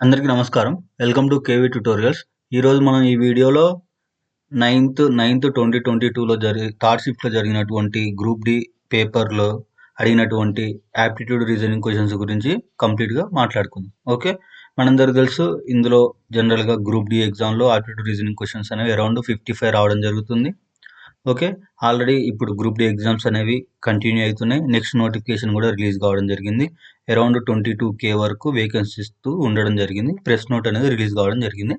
అందరికీ నమస్కారం. Welcome to KV tutorials. ఈరోజు మనం ఈ వీడియోలో 2022లో థర్డ్ షిఫ్ట్‌లో జరిగినటువంటి గ్రూప్ డి పేపర్‌లో అడిగినటువంటి యాప్టిట్యూడ్ రీజనింగ్ క్వెషన్స్ గురించి కంప్లీట్‌గా మాట్లాడుకుందాం. ఓకే. మనందరికీ తెలుసు ఇందులో జనరల్‌గా గ్రూప్ డి ఎగ్జామ్‌లో యాప్టిట్యూడ్ రీజనింగ్ క్వెషన్స్ అనేవి అరౌండ్ 55 రావడం జరుగుతుంది. ఓకే. ఆల్రెడీ ఇప్పుడు గ్రూప్ డి ఎగ్జామ్స్ అనేవి కంటిన్యూ అవుతున్నాయి. నెక్స్ట్ నోటిఫికేషన్ కూడా రిలీజ్ కావడం జరిగింది. అరౌండ్ 22K వరకు వేకెన్సీస్‌తో ఉండడం జరిగింది. ప్రెస్ నోట్ అనేది రిలీజ్ కావడం జరిగింది.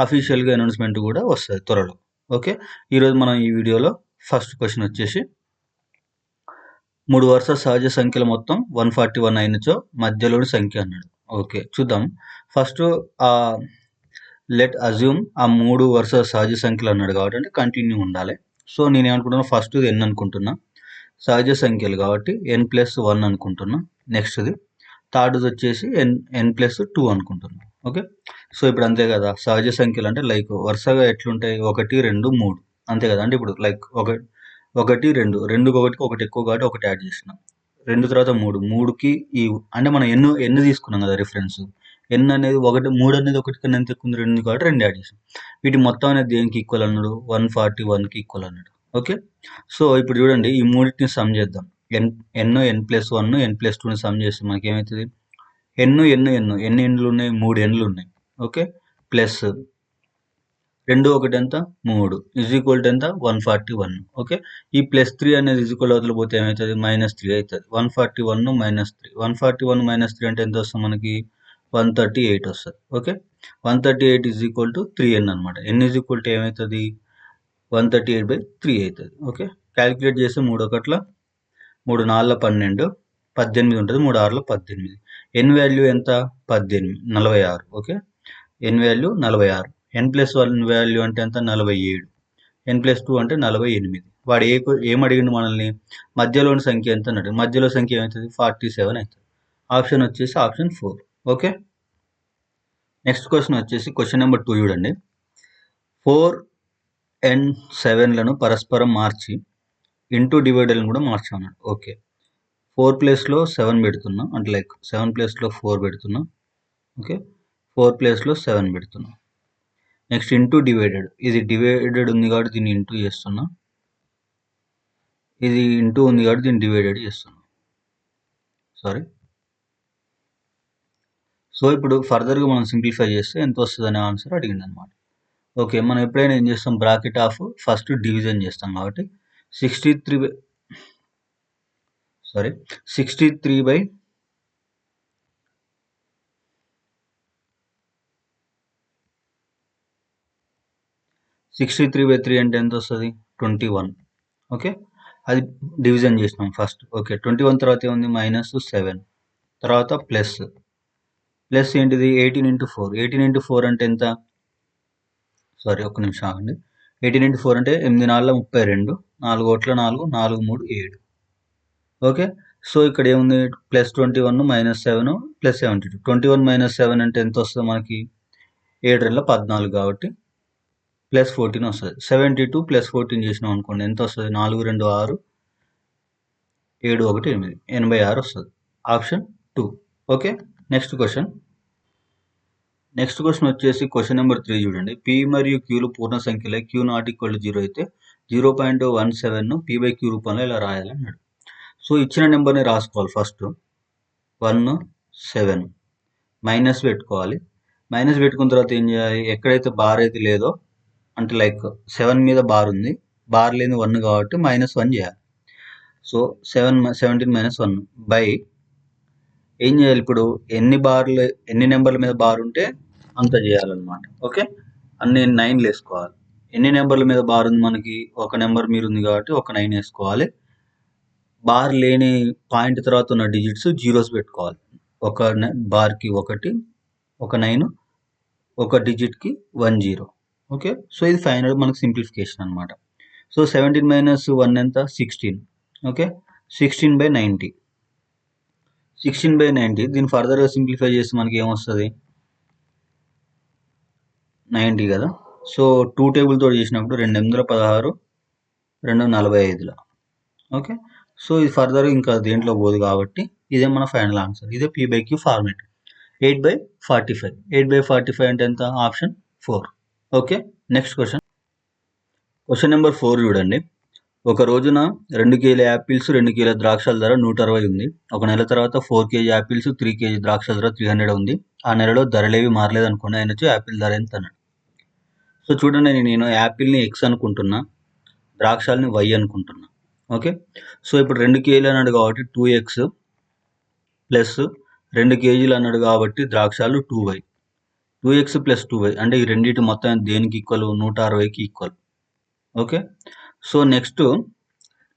అఫీషియల్‌గా అనౌన్స్‌మెంట్ కూడా వస్తది త్వరలో. ఓకే. ఈరోజు మనం ఈ వీడియోలో ఫస్ట్ క్వెషన్ వచ్చేసి 3 వరుస సహజ సంఖ్యల మొత్తం 141 అయినచో మధ్యలోని సంఖ్య అన్నాడు. ఓకే. చూద్దాం. ఫస్ట్ లెట్ అజ్యూమ్ ఆ 3 వరుస సహజ సంఖ్యలు అన్నాడు కాబట్టి కంటిన్యూ ఉండాలి. సో నేనేమనుకుంటున్నా ఫస్ట్ ఎన్ అనుకుంటున్నా. సహజ సంఖ్యలు కాబట్టి n+1 అనుకుంటున్నా. నెక్స్ట్‌ది థర్డ్‌ది వచ్చేసి n+2 అనుకుంటున్నా. ఓకే. సో ఇప్పుడు అంతే కదా, సహజ సంఖ్యలు అంటే లైక్ వరుసగా ఎట్లుంటాయి 1, 2, 3 అంతే కదా. అంటే ఇప్పుడు లైక్ 1, 2 2కి ఒకటి ఎక్కువ కాబట్టి ఒకటి యాడ్ చేసిన. 2 తర్వాత 3 3కి ఈ అంటే మనం ఎన్ తీసుకున్నాం కదా రిఫరెన్స్. ఎన్ అనేది 3 అనేది 1 కన్నా ఎంత ఎక్కువ ఉంది 2 కాబట్టి 2 యాడ్ చేసాం. వీటి మొత్తం అనేది దేనికి ఈక్వల్ అన్నాడు 141కి ఈక్వల్ అన్నాడు. ఓకే. సో ఇప్పుడు చూడండి ఈ మూడింటిని సమ్ చేద్దాం. n+1 n+2ని సమ్ చేస్తే మనకి ఏమవుతుంది, ఎన్ని ఎండ్లు ఉన్నాయి 3 ఎండ్లు ఉన్నాయి. ఓకే. ప్లస్ 2 1 ఎంత 3 ఈజ్ ఈక్వల్ టు ఎంత 141. ఓకే. ఈ +3 అనేది ఈజ్ ఈక్వల్ అవతల పోతే ఏమవుతుంది -3 అవుతుంది. 141 -3 141 -3 అంటే ఎంత వస్తుంది మనకి 138 వస్తుంది. Okay. 138 is equal to 3n అనమాట. n ఈజ్ ఈక్వల్ టు ఏమవుతుంది 138/3 అవుతుంది. ఓకే. క్యాలిక్యులేట్ చేస్తే 3 1 3 4 12 18 ఉంటుంది. 3 6 18. n వాల్యూ ఎంత 18 46. Okay. n value 46. n+1 value అంటే ఎంత 47. n+2 అంటే 48. వాడు ఏం అడిగిండు మనల్ని, మధ్యలోని సంఖ్య ఎంత అన్నాడు. మధ్యలో సంఖ్య ఏమవుతుంది 47 అవుతుంది. ఆప్షన్ వచ్చేసి ఆప్షన్ 4. ఓకే. నెక్స్ట్ క్వశ్చన్ వచ్చేసి క్వశ్చన్ నెంబర్ 2 చూడండి. 4n7లను పరస్పరం మార్చి ఇంటూ డివైడర్లను కూడా మార్చామన్నాడు. ఓకే. 4 ప్లేస్లో 7 పెడుతున్నా, అంటే లైక్ 7 ప్లేస్లో 4 పెడుతున్నా. ఓకే. 4 ప్లేస్లో 7 పెడుతున్నా. నెక్స్ట్ ఇంటూ డివైడెడ్, ఇది డివైడెడ్ ఉంది కాబట్టి దీన్ని ఇంటూ చేస్తున్నా, ఇది ఇంటూ ఉంది కాబట్టి దీన్ని డివైడెడ్ చేస్తున్నా. సారీ. సో ఇప్పుడు ఫర్దర్గా మనం సింప్లిఫై చేస్తే ఎంత వస్తుంది అనే ఆన్సర్ అడిగింది అనమాట. ఓకే. మనం ఎప్పుడైనా ఏం చేస్తాం, బ్రాకెట్ ఆఫ్ ఫస్ట్ డివిజన్ చేస్తాం కాబట్టి 63 63/3 అంటే ఎంత వస్తుంది 21. ఓకే. అది డివిజన్ చేసినాం ఫస్ట్. ఓకే. 21 తర్వాత ఏముంది -7 తర్వాత ప్లస్ ఏంటిది 18 × 4. 18 × 4 అంటే ఎంత, సారీ ఒక్క నిమిషం ఆగండి. 18 × 4 అంటే 8 4 32, 4 1 4 4 3 7. ఓకే. సో ఇక్కడ ఏముంది +21 -7 +72. 21 - 7 అంటే ఎంత వస్తుంది మనకి 7 2 14 కాబట్టి +14 వస్తుంది. 72 + 14 చేసినాం అనుకోండి ఎంత వస్తుంది 4 2 6 7 1 8 86 వస్తుంది. ఆప్షన్ 2. ఓకే. నెక్స్ట్ క్వశ్చన్ వచ్చేసి క్వశ్చన్ నెంబర్ 3 చూడండి. P మరియు Qలు పూర్ణ సంఖ్యలే Q ≠ 0 అయితే 0.17ను P/Q రూపంలో ఇలా రాయాలన్నాడు. సో ఇచ్చిన నెంబర్ని రాసుకోవాలి. ఫస్ట్ 1 7 మైనస్ పెట్టుకోవాలి. మైనస్ పెట్టుకున్న తర్వాత ఏం చేయాలి, ఎక్కడైతే బార్ అయితే లేదో అంటే లైక్ 7 మీద బార్ ఉంది, బార్ లేని 1 కాబట్టి -1 చేయాలి. సో 17 - 1 బై ఏం చేయాలి, ఇప్పుడు ఎన్ని నెంబర్ల మీద బార్ ఉంటే అంత చేయాలన్నమాట. ఓకే. అన్ని 9లు వేసుకోవాలి. ఎన్ని నెంబర్ల మీద బార్ ఉంది మనకి, ఒక నెంబర్ మీద ఉంది కాబట్టి ఒక 9 వేసుకోవాలి. బార్ లేని పాయింట్ తర్వాత ఉన్న డిజిట్స్ జీరోస్ పెట్టుకోవాలి. ఒక బార్కి 1, ఒక 9, ఒక డిజిట్కి 1 0. ఓకే. సో ఇది ఫైనల్ మనకు సింప్లిఫికేషన్ అనమాట. సో 17 - 1 ఎంత 16. ఓకే. 16/90. 16/90 దీన్ని ఫర్దర్గా సింప్లిఫై చేస్తే మనకి ఏమొస్తుంది 90 కదా. సో 2 టేబుల్తో చేసినప్పుడు 2 8 16 2 45. ఓకే. సో ఇది ఫర్దర్ ఇంకా దేంట్లో పోదు కాబట్టి ఇదే మన ఫైనల్ ఆన్సర్. ఇదే P/Q ఫార్మేట్. 8/45. 8/45 అంటే ఎంత? Option 4. Okay, next question number 4 చూడండి. ఒక రోజున 2 కేజీల యాపిల్స్ 2 కేజీల ద్రాక్షల ధర 160 ఉంది. ఒక నెల తర్వాత 4 కేజీ యాపిల్స్ 3 కేజీ ద్రాక్షల ధర 300 ఉంది. ఆ నెలలో ధరలేవి మారలేదు అనుకోండి, అయినచో యాపిల్ ధర ఎంత అన్నాడు. సో చూడండి, నేను యాపిల్ని ఎక్స్ అనుకుంటున్నా, ద్రాక్షల్ని వై అనుకుంటున్నా. ఓకే, సో ఇప్పుడు 2 కేజీలు అన్నాడు కాబట్టి 2x ప్లస్ 2 కేజీలు అన్నాడు కాబట్టి ద్రాక్షాలు 2y. 2x ప్లస్ 2y అంటే ఈ రెండింటి మొత్తం దేనికి ఈక్వల్? 160కి ఈక్వల్. ఓకే, సో నెక్స్ట్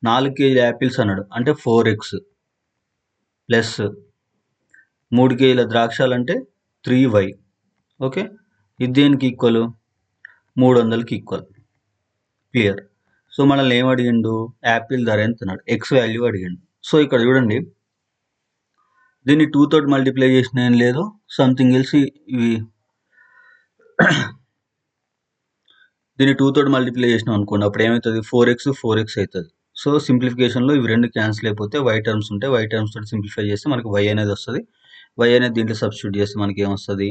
4 కేజీల యాపిల్స్ అన్నాడు అంటే 4x ప్లస్ 3 కేజీల ద్రాక్షాలు అంటే 3y. ఓకే, ఇది దేనికి ఈక్వల్? 300కి ఈక్వల్. క్లియర్. సో మనల్ని ఏం అడిగిండు? యాపిల్ ధర ఎంత అన్నాడు, ఎక్స్ వాల్యూ అడిగిండు. సో ఇక్కడ చూడండి, దీన్ని 2 తోటి మల్టిప్లై చేసిన ఏం లేదు, సంథింగ్ ఎల్స్. ఇవి దీన్ని 2 తోటి మల్టిప్లై చేసినాం అనుకోండి, అప్పుడు ఏమవుతుంది? 4x అవుతుంది. సో సింప్లిఫికేషన్లో ఇవి రెండు క్యాన్సిల్ అయిపోతే వై టర్మ్స్ ఉంటాయి. వై టర్మ్స్ తోటి సింప్లిఫై చేస్తే మనకి వై అనేది వస్తుంది. వై అనేది దీంట్లో సబ్స్టిట్యూట్ చేస్తే మనకి ఏమొస్తుంది?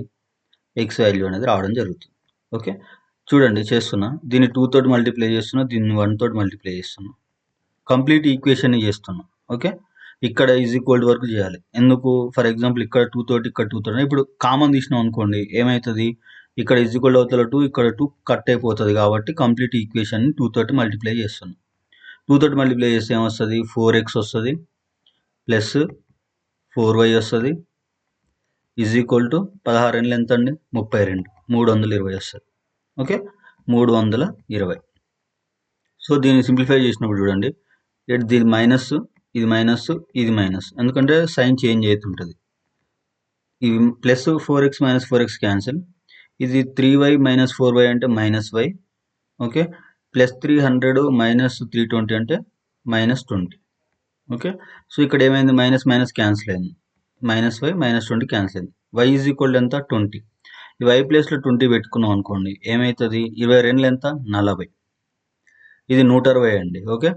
ఎక్స్ వాల్యూ అనేది రావడం జరుగుతుంది. ఓకే, చూడండి చేస్తున్నా. దీన్ని 2 తోటి మల్టిప్లై చేస్తున్నా, దీన్ని 1 తోటి మల్టిప్లై చేస్తున్నా. కంప్లీట్ ఈక్వేషన్ చేస్తున్నా. ఓకే, ఇక్కడ ఈజ్ ఈక్వల్ వరకు చేయాలి. ఎందుకు? ఫర్ ఎగ్జాంపుల్ ఇక్కడ 2 తోటి ఇక్కడ 2 తోటి ఇప్పుడు కామన్ తీసినాం అనుకోండి, ఏమవుతుంది? ఇక్కడ ఈజ్ ఈక్వల్ అవతల 2, ఇక్కడ 2 కట్ అయిపోతుంది. కాబట్టి కంప్లీట్ ఈక్వేషన్ 2 తోటి మల్టిప్లై చేస్తున్నాం. 2 తోటి మల్టిప్లై చేస్తే ఏమొస్తుంది? 4x వస్తుంది ప్లస్ 4y వస్తుంది ఈజ్ ఈక్వల్ టు 16 ఎంత అండి? 32, 320 వస్తుంది. ఓకే, 320. సో దీన్ని సింప్లిఫై చేసినప్పుడు చూడండి, దీని మైనస్, ఇది మైనస్, ఇది మైనస్, ఎందుకంటే సైన్ చేంజ్ అవుతుంటుంది. ఇది plus 4x minus 4x cancel. ఇది 3y మైనస్ 4y అంటే minus y. Okay, plus 300 minus 320 అంటే మైనస్ 20. ఓకే, సో ఇక్కడ ఏమైంది? మైనస్ మైనస్ క్యాన్సిల్ అయింది. మైనస్ y మైనస్ 20 క్యాన్సిల్ అయింది. y ఈజ్ ఈక్వల్ ఎంత? 20. ఈ y ప్లేస్లో 20 పెట్టుకున్నాం అనుకోండి, ఏమవుతుంది? 22 ఎంత? 40. ఇది 160 అండి. ఓకే,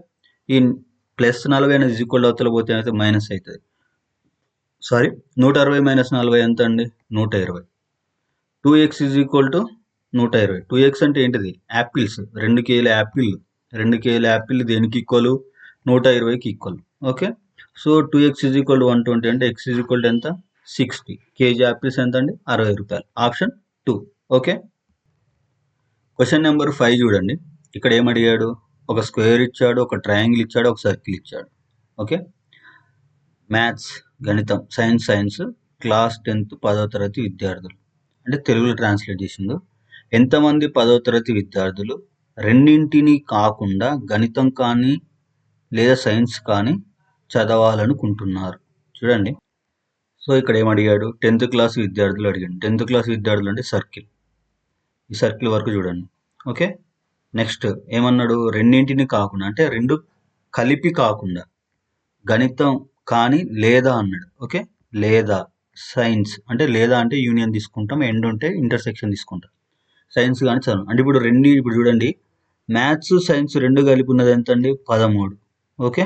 ఈ ప్లస్ 40 అనేది ఈజ్ ఈక్వల్ అవతల పోతే అయితే మైనస్ అవుతుంది. సారీ, 160 మైనస్ 40 ఎంత అండి? 120. 2x is equal to 120. 2x అంటే ఏంటిది? యాపిల్స్. 2 కేజీల యాపిల్. 2 కేజీల యాపిల్ దేనికి ఈక్వల్? 120కి equal. Okay, so 2x is equal to 120 అంటే x ఈజ్ ఈక్వల్ టు ఎంత? 60. కేజీ యాపిల్స్ ఎంత అండి? 60 రూపాయలు. ఆప్షన్ 2. ఓకే, క్వశ్చన్ నెంబర్ 5 చూడండి. ఇక్కడ ఏమడిగాడు? ఒక స్క్వేర్ ఇచ్చాడు, ఒక ట్రయాంగిల్ ఇచ్చాడు, ఒక సర్కిల్ ఇచ్చాడు. ఓకే, మ్యాథ్స్, గణితం, సైన్స్ క్లాస్ 10th 10వ తరగతి విద్యార్థులు అంటే తెలుగులో ట్రాన్స్లేట్ చేసిండు. ఎంతమంది 10వ తరగతి విద్యార్థులు రెండింటిని కాకుండా గణితం కానీ లేదా సైన్స్ కానీ చదవాలనుకుంటున్నారు? చూడండి, సో ఇక్కడ ఏమడిగాడు? 10th క్లాస్ విద్యార్థులు అడిగాడు. 10th క్లాస్ విద్యార్థులు అంటే సర్కిల్. ఈ సర్కిల్ వరకు చూడండి. ఓకే, నెక్స్ట్ ఏమన్నాడు? రెండింటిని కాకుండా అంటే రెండు కలిపి కాకుండా, గణితం కానీ లేదా అన్నాడు. ఓకే, లేదా సైన్స్ అంటే లేదా అంటే యూనియన్ తీసుకుంటాం, ఎండ్ ఉంటే ఇంటర్సెక్షన్ తీసుకుంటాం. సైన్స్ కానీ చదువు అంటే ఇప్పుడు చూడండి, మ్యాథ్స్ సైన్స్ రెండు కలిపి ఉన్నది ఎంత అండి? 13. ఓకే,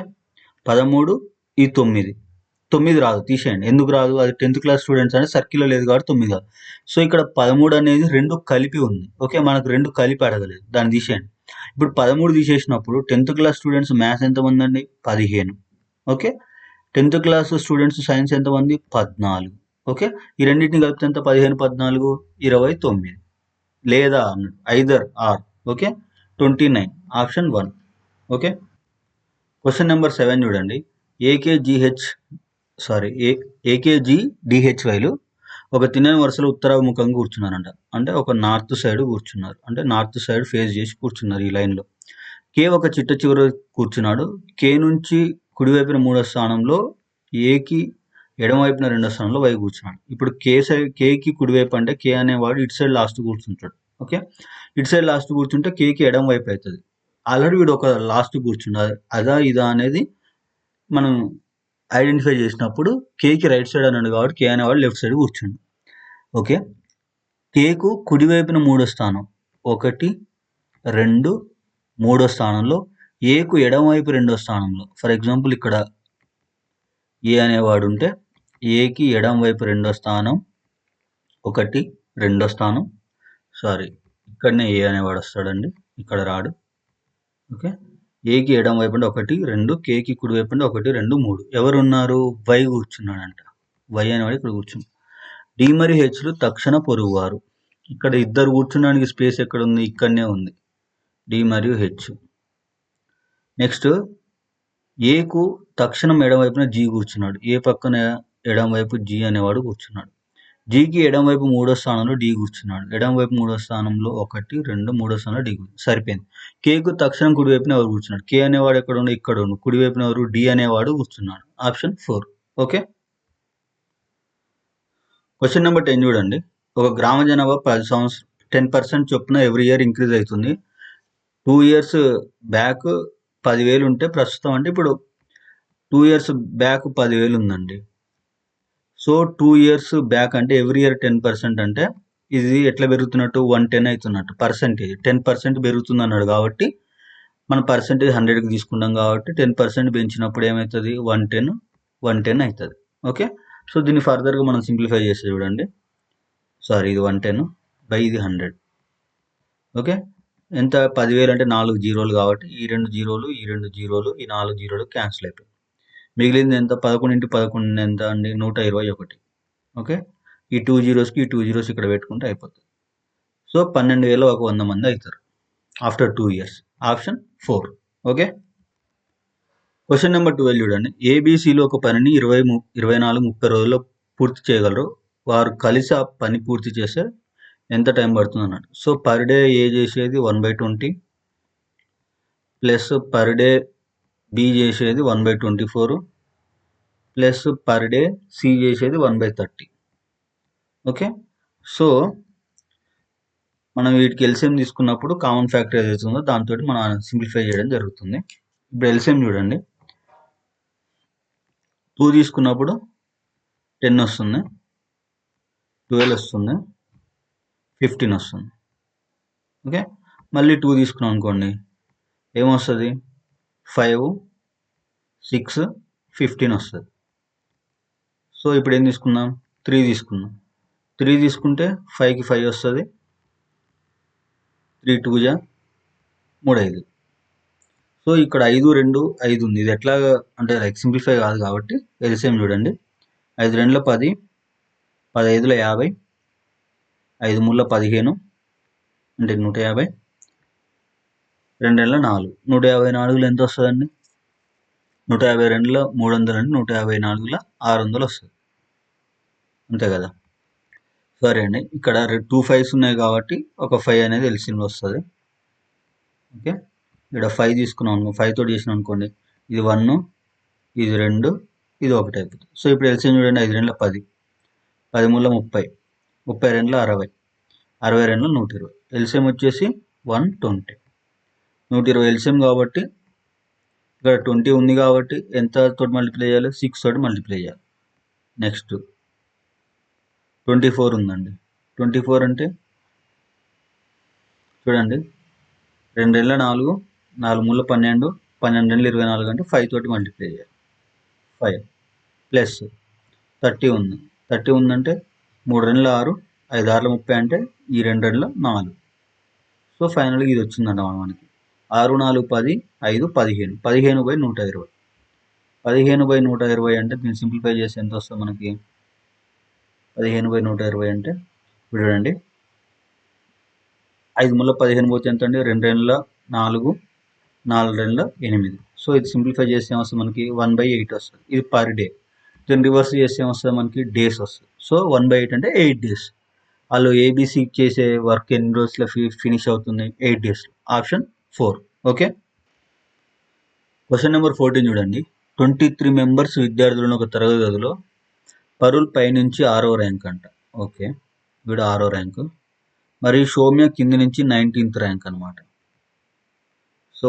13, ఈ 9 రాదు, తీసేయండి. ఎందుకు రాదు? అది 10th క్లాస్ స్టూడెంట్స్ అంటే సర్కిల్లో లేదు కాబట్టి 9 కాదు. సో ఇక్కడ 13 అనేది రెండు కలిపి ఉంది. ఓకే, మనకు రెండు కలిపి అడగలేదు, దాన్ని తీసేయండి. ఇప్పుడు 13 తీసేసినప్పుడు 10th క్లాస్ స్టూడెంట్స్ మ్యాథ్స్ ఎంతమంది అండి? 15. Okay, 10th class students science ఎంతమంది? 14. ఓకే, ఈ రెండింటిని కలిపితే ఎంత? 15, 14, 29. లేదా అన్నాడు, either are. Okay, 29. Option 1. Okay, question number 7 చూడండి. ఏకేజీ డిహెచ్వైలు ఒక తిన్నని వరుసలో ఉత్తరాభిముఖంగా కూర్చున్నారంట. అంటే ఒక నార్త్ సైడ్ కూర్చున్నారు, అంటే నార్త్ సైడ్ ఫేస్ చేసి కూర్చున్నారు ఈ లైన్లో. కే ఒక చిట్ట చివర కూర్చున్నాడు. కే నుంచి కుడివైపున 3వ స్థానంలో, ఏకి ఎడమవైపున 2వ స్థానంలో వై కూర్చున్నాడు. ఇప్పుడు కేకి కుడివైపు అంటే కే అనేవాడు ఇటు సైడ్ లాస్ట్ కూర్చుంటాడు. ఓకే, ఇటు సైడ్ లాస్ట్ కూర్చుంటే కేకి ఎడమ వైపు అవుతుంది. ఆల్రెడీ వీడు ఒక లాస్ట్ కూర్చున్నాడు, అదా ఇదా అనేది మనం ఐడెంటిఫై చేసినప్పుడు కేకి రైట్ సైడ్ అన్నాడు కాబట్టి కే అనేవాడు లెఫ్ట్ సైడ్ కూర్చుండు. ఓకే, కేకు కుడివైపున 3వ స్థానం 1, 2, 3వ స్థానంలో, ఏకు ఎడమవైపు 2వ స్థానంలో. ఫర్ ఎగ్జాంపుల్ ఇక్కడ ఏ అనేవాడు ఉంటే ఏకి ఎడమ వైపు 2వ స్థానం, 1 రెండో స్థానం, సారీ ఇక్కడనే ఏ అనేవాడు వస్తాడండి, ఇక్కడ రాడు. ఓకే, ఏకి ఎడం వైపు 1 2, కేకి కుడి వైపు 1 2 3. ఎవరు ఉన్నారు? వై కూర్చున్నాడంట. వై అనేవాడు ఇక్కడ కూర్చున్నాడు. డి మరియు హెచ్లు తక్షణ పొరుగువారు. ఇక్కడ ఇద్దరు కూర్చున్నానికి స్పేస్ ఎక్కడ ఉంది? ఇక్కడనే ఉంది, డి మరియు హెచ్. నెక్స్ట్ ఏకు తక్షణం ఎడం వైపున జీ కూర్చున్నాడు. ఏ పక్కన ఎడం వైపు జీ అనేవాడు కూర్చున్నాడు. జీకి ఎడం వైపు 3వ స్థానంలో డి కూర్చున్నాడు. ఎడం వైపు 3వ స్థానంలో 1 2 3వ స్థానంలో డి సరిపోయింది. కేకు తక్షణం కుడి వైపున ఎవరు కూర్చున్నాడు? కే అనేవాడు ఎక్కడ ఉండు? ఇక్కడ ఉండు. కుడి వైపున ఎవరు? డి అనేవాడు కూర్చున్నాడు. ఆప్షన్ 4. ఓకే, క్వశ్చన్ నెంబర్ 10 చూడండి. ఒక గ్రామ జనాభా 10% చొప్పున ఎవ్రీ ఇయర్ ఇంక్రీజ్ అవుతుంది. 2 years బ్యాక్ 10,000 ఉంటే ప్రస్తుతం అంటే ఇప్పుడు 2 years బ్యాక్ 10,000 ఉందండి. సో 2 years బ్యాక్ అంటే ఎవ్రీ ఇయర్ 10% అంటే ఇది ఎట్లా పెరుగుతున్నట్టు? 110 అవుతున్నట్టు. పర్సెంటేజ్ 10% పెరుగుతుంది అన్నాడు కాబట్టి మన పర్సెంటేజ్ 100కి తీసుకుంటాం కాబట్టి 10% పెంచినప్పుడు ఏమవుతుంది? 110 అవుతుంది. ఓకే, సో దీన్ని ఫర్దర్గా మనం సింప్లిఫై చేస్తే చూడండి. సారీ, ఇది 110 బై ఇది 100. ఓకే, ఎంత? 10,000 అంటే 4 జీరోలు కాబట్టి ఈ 2 జీరోలు, ఈ 2 జీరోలు, ఈ 4 జీరోలు క్యాన్సిల్ అయిపోయి మిగిలింది ఎంత? 11 × 11 ఎంత అండి? 121. ఓకే, ఈ 2 జీరోస్కి ఈ 2 జీరోస్ ఇక్కడ పెట్టుకుంటే అయిపోతుంది. సో 12,100 మంది అవుతారు after 2 years. Option 4. Okay, question number 12 చూడండి. ఏబిసిలో ఒక పనిని 20, 24, 30 రోజుల్లో పూర్తి చేయగలరు. వారు కలిసి ఆ పని పూర్తి చేస్తే ఎంత టైం పడుతుంది అన్నాడు. సో పర్ డే ఏ చేసేది 1/20 ప్లస్ పర్ డే బి చేసేది 1/24 ప్లస్ పర్ డే సి చేసేది 1/30. ఓకే, సో మనం వీటికి ఎల్సిఎం తీసుకున్నప్పుడు కామన్ ఫ్యాక్టర్ ఏదైతే ఉందో దాంతో మనం సింప్లిఫై చేయడం జరుగుతుంది. ఇప్పుడు ఎల్సిఎం చూడండి. 2 తీసుకున్నప్పుడు 10 వస్తుంది, 12 వస్తుంది, 15 వస్తుంది. ఓకే, మళ్ళీ 2 తీసుకున్నాం అనుకోండి, ఏమొస్తుంది? 5, 6, 15 వస్తుంది. సో ఇప్పుడు ఏం తీసుకుందాం? 3 తీసుకుందాం. 3 తీసుకుంటే 5కి 5 వస్తుంది, 3 2 జా 3 5. సో ఇక్కడ 5 2 5 ఉంది. ఇది ఎట్లా అంటే లైక్ సింప్లిఫై కాదు కాబట్టి ఎల్సిఎం చూడండి. 5 2 10, 10 5 50, 5 3 15 అంటే 150, 2 2 4. 154 ఎంత వస్తుందండి? 152 300 అంటే 154 600 వస్తుంది. అంతే కదా? సరే అండి, ఇక్కడ 2 5s ఉన్నాయి కాబట్టి ఒక 5 అనేది ఎల్సిఎంలో వస్తుంది. ఓకే, ఇక్కడ 5 తీసుకున్నాం అనుకో, 5 తోటి చేసినాం అనుకోండి, ఇది 1, ఇది 2, ఇది 1 అయిపోతుంది. సో ఇప్పుడు ఎల్సిఎం చూడండి. 5 2 10, 10 3 30, 32 60, 62 120. ఎల్సిఎం వచ్చేసి 120. 120 ఎల్సిఎం కాబట్టి ఇక్కడ 20 ఉంది కాబట్టి ఎంత తోటి మల్టిప్లై చేయాలి? 6 తోటి మల్టిప్లై చేయాలి. నెక్స్ట్ 24 ఉందండి. 24 అంటే చూడండి, 2 2 4, 4 3 12, 12 2 24 అంటే 5 తోటి మల్టిప్లై చేయాలి. 5 ప్లస్ 30 ఉంది. 30 ఉందంటే 3 2 6, 5 6 30 అంటే ఈ 2 2 4. సో ఫైనల్గా ఇది వచ్చిందంట మనకి. 6 4 10, 5 15, 15/120. 15/120 అంటే దీన్ని సింప్లిఫై చేసి ఎంత వస్తుంది మనకి? 15/120 అంటే ఇప్పుడు చూడండి, 5 3 15 పోతే ఎంత అండి? 2 2 4, 4 2 8. సో ఇది సింప్లిఫై చేస్తే ఏమొస్తుంది మనకి? 1/8 వస్తుంది. ఇది పర్ డే. దీన్ని రివర్స్ చేస్తే ఏమొస్తుంది మనకి? డేస్ వస్తుంది. సో 1/8 అంటే 8 days. వాళ్ళు ఏబిసి చేసే వర్క్ ఎన్ని రోజుల్లో ఫినిష్ అవుతుంది? 8 days. Option 4. Okay, question number 14 చూడండి. 23 మెంబర్స్ విద్యార్థులను ఒక తరగతి గదిలో పరుల్ పైనుంచి 6వ ర్యాంక్ అంట. ఓకే, వీడు 6వ ర్యాంకు, మరియు సౌమ్య కింది నుంచి 19th ర్యాంక్ అనమాట. సో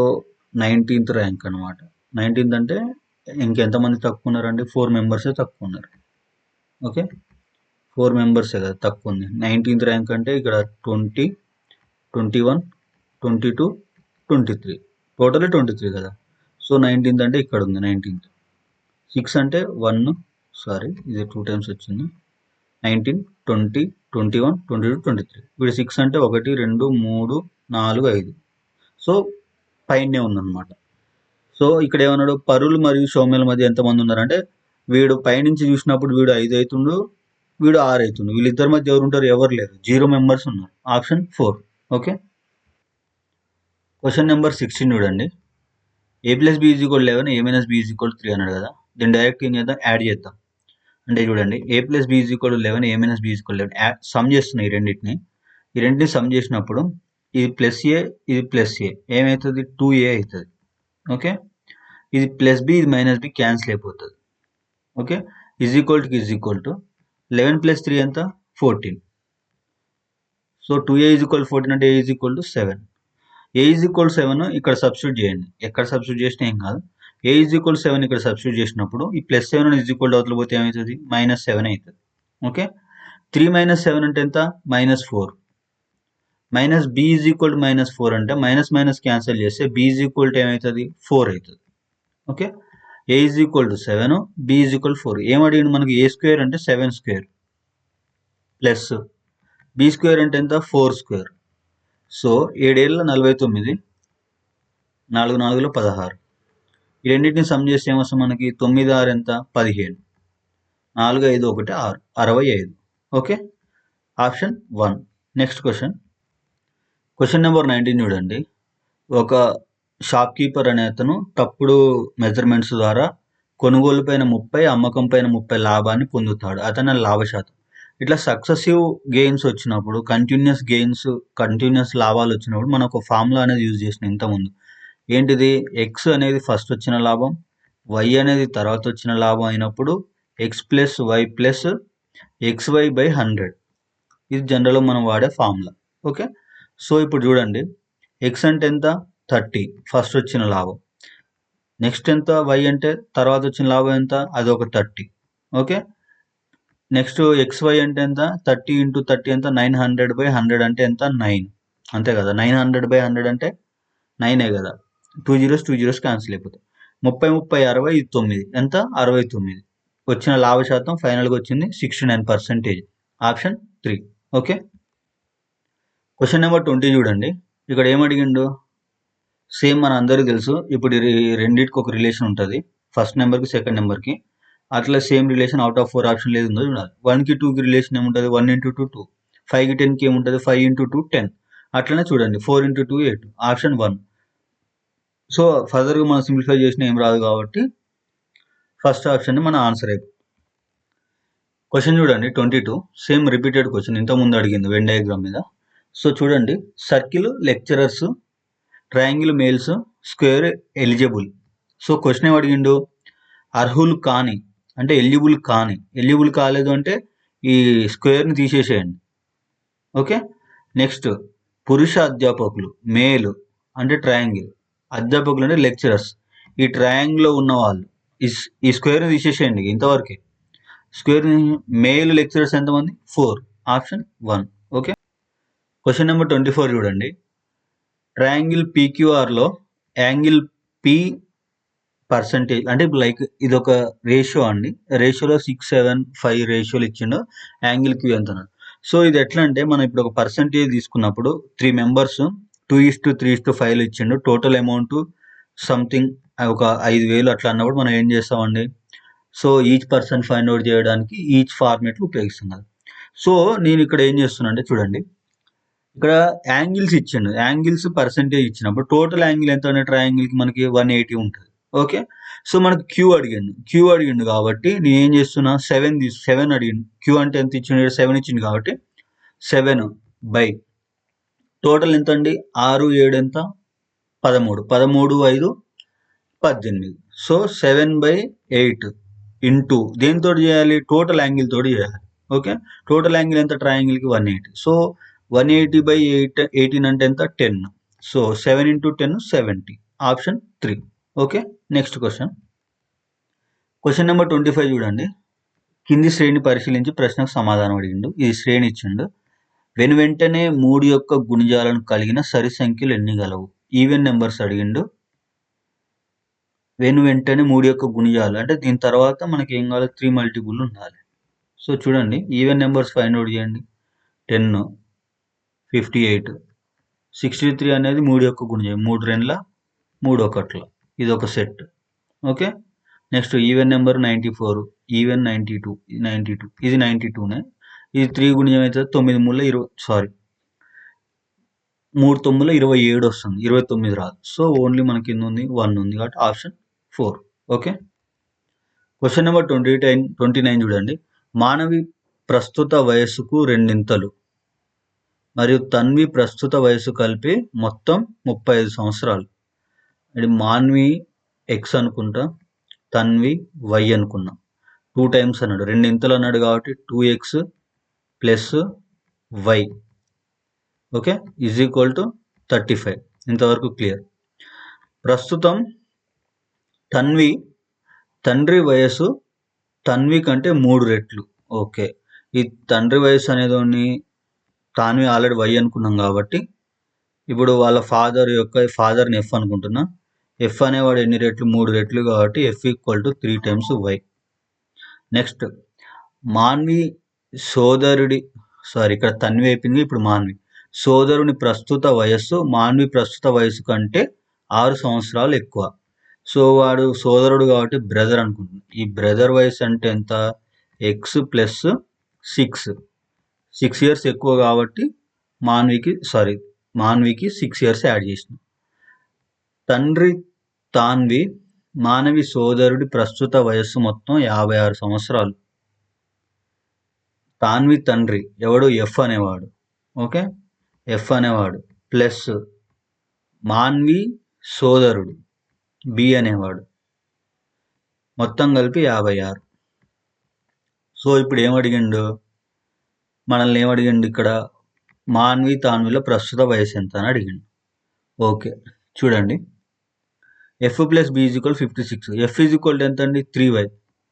19th ర్యాంక్ అనమాట. 19th అంటే ఇంకెంతమంది తక్కువ ఉన్నారండి? 4 మెంబర్సే తక్కువ ఉన్నారు. ఓకే, 4 మెంబర్సే కదా తక్కువ ఉంది. 19th ర్యాంక్ అంటే ఇక్కడ 20, 21, 22, 23, టోటల్ 23 కదా. సో 19th అంటే ఇక్కడ ఉంది 19th. 6 అంటే 1, సారీ ఇది 2 times వచ్చింది, 19, 20, 21, 22, 23. వీడు 6 అంటే 1, 2, 3, 4, 5. సో పైనే ఉందన్నమాట. సో ఇక్కడ ఏమన్నాడు, పరులు మరియు సౌమ్యుల మధ్య ఎంతమంది ఉన్నారంటే, వీడు పైనుంచి చూసినప్పుడు వీడు 5 అవుతుండు, వీడు 6 అవుతుండు. వీళ్ళిద్దరి మధ్య ఎవరు ఉంటారు? ఎవరు లేరు. 0 మెంబర్స్ ఉన్నారు. ఆప్షన్ 4. ఓకే. క్వశ్చన్ నెంబర్ 16 చూడండి. a+b = 11, a-b = 3 అన్నాడు కదా. దీన్ని డైరెక్ట్ ఏం చేద్దాం, యాడ్ చేద్దాం. అంటే చూడండి, a+b = 11, a-b = 11 సమ్ చేస్తున్నాయి ఈ రెండింటిని సమ్ చేసినప్పుడు ఇది ప్లస్ ఏ, ఇది ప్లస్ ఏ, ఏమవుతుంది? 2a అవుతుంది. ఓకే. ఇది ప్లస్ బి, ఇది మైనస్ బి క్యాన్సిల్ అయిపోతుంది. ఓకే. ఈజ్ ఈక్వల్ టు 11 + 3 ఎంత? 14. సో 2a = 14 అంటే a = 7. a = 7 ఇక్కడ సబ్స్టిట్యూట్ చేయండి. ఎక్కడ సబ్స్టిట్యూట్ చేసినా ఏం కాదు. a = 7 ఇక్కడ సబ్స్టిట్యూట్ చేసినప్పుడు ఈ +7 ఈక్వల్ అవతల పోతే ఏమవుతుంది? -7 అవుతుంది. ఓకే. 3 - 7 అంటే ఎంత? -4. b = -4 అంటే మైనస్ క్యాన్సిల్ చేస్తే b ఏమవుతుంది? 4 అవుతుంది. ఓకే. a = 7, b = 4. ఏమడిగింది మనకి? a² అంటే 7² ప్లస్ b² అంటే ఎంత? 4². సో 7 × 49, 4 × 4 = 16. ఈ రెండింటిని సమ్ చేస్తే ఏమొస్తుంది మనకి? 9 × 6 ఎంత? 15. 4, 5, 1, 6, 65. Okay. Option 1. Next question number 19 చూడండి. ఒక షాప్ కీపర్ అనే అతను తప్పుడు మెజర్మెంట్స్ ద్వారా కొనుగోలు పైన 30, అమ్మకం పైన 30 లాభాన్ని పొందుతాడు. అతని లాభశాతం. ఇట్లా సక్సెసివ్ గెయిన్స్ వచ్చినప్పుడు, కంటిన్యూస్ లాభాలు వచ్చినప్పుడు మనం ఒక ఫార్ములా అనేది యూజ్ చేసినాం ఇంతకుముందు. ఏంటిది? ఎక్స్ అనేది ఫస్ట్ వచ్చిన లాభం, వై అనేది తర్వాత వచ్చిన లాభం అయినప్పుడు x + y + xy/100. ఇది జనరల్గా మనం వాడే ఫార్ములా. ఓకే. సో ఇప్పుడు చూడండి, ఎక్స్ అంటే ఎంత? 30 ఫస్ట్ వచ్చిన లాభం. నెక్స్ట్ ఎంత? y అంటే తర్వాత వచ్చిన లాభం ఎంత? అది ఒక 30. ఓకే. నెక్స్ట్ xy అంటే ఎంత? 30 × 30 ఎంత? 900/100 అంటే ఎంత? 9. అంతే కదా. 900/100 అంటే 9 కదా. 2 zeros క్యాన్సిల్ అయిపోతాయి. 30, 30, 60, ఇది 9 ఎంత? 69. వచ్చిన లాభ శాతం ఫైనల్గా వచ్చింది 69%. ఆప్షన్ 3. ఓకే. క్వశ్చన్ నెంబర్ 20 చూడండి. ఇక్కడ ఏమడిగిండు? సేమ్ మన అందరికీ తెలుసు. ఇప్పుడు రెండింటికి ఒక రిలేషన్ ఉంటుంది, ఫస్ట్ నెంబర్కి సెకండ్ నెంబర్కి. అట్లా same relation out of 4 option లేదు ఉందో చూడాలి. 1కి 2కి రిలేషన్ ఏముంటుంది? 1 × 2 2. 5కి 10కి ఏముంటుంది? 5 × 2 10. అట్లనే చూడండి, 4 × 2 8. ఆప్షన్ 1. సో ఫర్దర్గా మనం సింప్లిఫై చేసిన ఏం రాదు కాబట్టి ఫస్ట్ ఆప్షన్ మన ఆన్సర్ అయిపోయింది. క్వశ్చన్ చూడండి 22. సేమ్ రిపీటెడ్ క్వశ్చన్, ఇంతకుముందు అడిగింది వెన్ డయాగ్రామ్ మీద. సో చూడండి, circle lecturers, triangle males, square eligible. So question ఏం అడిగిండు? అర్హులు కాని అంటే ఎలిజిబుల్ కాని, ఎలిజిబుల్ కాలేదు అంటే ఈ స్క్వేర్ని తీసేసేయండి. ఓకే. నెక్స్ట్ పురుష అధ్యాపకులు, మేలు అంటే ట్రయాంగిల్, అధ్యాపకులు అంటే లెక్చరర్స్. ఈ ట్రయాంగిల్లో ఉన్న వాళ్ళు ఈ స్క్వేర్ని తీసేసేయండి ఇంతవరకే. స్క్వేర్ మేల్ లెక్చరర్స్ ఎంతమంది? 4. ఆప్షన్ 1. ఓకే. క్వశ్చన్ నెంబర్ 24 చూడండి. ట్రయాంగిల్ PQRలో యాంగిల్ P పర్సంటేజ్ అంటే లైక్ ఇది ఒక రేషియో అండి. రేషియోలో 6, 7, 5 రేషియోలు ఇచ్చిండు. యాంగిల్ Q ఎంత అన్నాడు. సో ఇది ఎట్లా అంటే, మనం ఇప్పుడు ఒక పర్సంటేజ్ తీసుకున్నప్పుడు 3 మెంబర్స్ 2:3:5 ఇచ్చిండు. టోటల్ అమౌంట్ సంథింగ్ ఒక 5,000 అట్లా అన్నప్పుడు మనం ఏం చేస్తామండి? So each person find out చేయడానికి ఈచ్ ఫార్మేట్లు ఉపయోగిస్తున్నాం. సో నేను ఇక్కడ ఏం చేస్తున్నా అంటే చూడండి, ఇక్కడ యాంగిల్స్ ఇచ్చిండు. యాంగిల్స్ పర్సంటేజ్ ఇచ్చినప్పుడు టోటల్ యాంగిల్ ఎంత అంటే ట్రయాంగిల్కి మనకి 180 ఉంటుంది. ఓకే. సో మనకు క్యూ అడిగిండు కాబట్టి నేను ఏం చేస్తున్నా, 7 అడిగిండు. క్యూ అంటే ఎంత ఇచ్చిండు? 7 ఇచ్చిండు కాబట్టి 7 బై టోటల్ ఎంత అండి? 6, 7 ఎంత? 13. 13, 5, 18. సో 7/8 ఇంటూ దేనితో చేయాలి? టోటల్ యాంగిల్ తోటి చేయాలి. ఓకే. టోటల్ యాంగిల్ ఎంత? ట్రయాంగిల్కి 180. సో 180/18 అంటే ఎంత? 10. So 7 × 10 70. Option 3. Okay. Next question number 25 చూడండి. కింది శ్రేణి పరిశీలించి ప్రశ్నకు సమాధానం అడిగిండు. ఇది శ్రేణి ఇచ్చిండు. వెంటనే 3 యొక్క గుణిజాలను కలిగిన సరి సంఖ్యలు ఎన్ని గలవు? ఈవెన్ నెంబర్స్ అడిగిండు. వెంటనే 3 యొక్క గుణిజాలు అంటే దీని తర్వాత మనకి ఏం కావాలి? 3 మల్టిపుల్ ఉండాలి. సో చూడండి, ఈవెన్ నెంబర్స్ ఫైండ్ అవుట్ చేయండి. 10, 58, 63 అనేది 3 యొక్క గుణిజం, 3 రెండ్ల 3 ఒకట్ల, ఇది ఒక set. Okay, next even number 94, even 92, ఇది 92నే, ఇది 3 గుణిజం అవుతుంది, 9 మూల 20, సారీ 3 9 27 వస్తుంది, 29 రాదు. సో ఓన్లీ మనకి ఎన్ని ఉంది, 1 ఉంది, కాబట్టి ఆప్షన్ 4. ఓకే, క్వశ్చన్ నెంబర్ 29 చూడండి. మానవి ప్రస్తుత వయస్సుకు రెండింతలు మరియు తన్వి ప్రస్తుత వయస్సు కలిపి మొత్తం 35 సంవత్సరాలు. ఇది మాన్వి ఎక్స్ అనుకుంటా, తన్వి వై అనుకున్నాం. 2 టైమ్స్ అన్నాడు, రెండింతలు అన్నాడు కాబట్టి 2x ప్లస్ వై, ఓకే, ఈజ్ ఈక్వల్ టు 35. ఇంతవరకు క్లియర్. ప్రస్తుతం తండ్రి వయస్సు తన్వి కంటే 3 రెట్లు. ఓకే, ఈ తండ్రి వయస్సు అనేది తాన్వి ఆల్రెడీ వై అనుకున్నాం కాబట్టి ఇప్పుడు వాళ్ళ ఫాదర్ని ఎఫ్ అనుకుంటున్నా. ఎఫ్ అనేవాడు ఎన్ని రెట్లు, 3 రెట్లు కాబట్టి F equal to 3 times y. Next Manvi సోదరుడి, ఇక్కడ తన్వి అయిపోయింది, ఇప్పుడు మాన్వి సోదరుని ప్రస్తుత వయస్సు మాన్వి ప్రస్తుత వయస్సు కంటే 6 సంవత్సరాలు ఎక్కువ. సో వాడు సోదరుడు కాబట్టి బ్రదర్ అనుకుంటున్నాను. ఈ బ్రదర్ వయసు అంటే ఎంత, ఎక్స్ ప్లస్ 6 ఇయర్స్ ఎక్కువ కాబట్టి మాన్వికి 6 ఇయర్స్ యాడ్ చేసిన. తండ్రి తాన్వి మానవి సోదరుడి ప్రస్తుత వయస్సు మొత్తం 56 సంవత్సరాలు. తాన్వి తండ్రి ఎవడు, ఎఫ్ అనేవాడు, ఓకే, ఎఫ్ అనేవాడు ప్లస్ మాన్వి సోదరుడు బి అనేవాడు, మొత్తం కలిపి 56. సో ఇప్పుడు మనల్ని ఏమడిగిండు ఇక్కడ, మాన్వి తాన్విలో ప్రస్తుత వయసు ఎంత అని అడిగిండు. ఓకే, చూడండి, F plus B is equal 56, F is equal ఎంత అండి, 3y.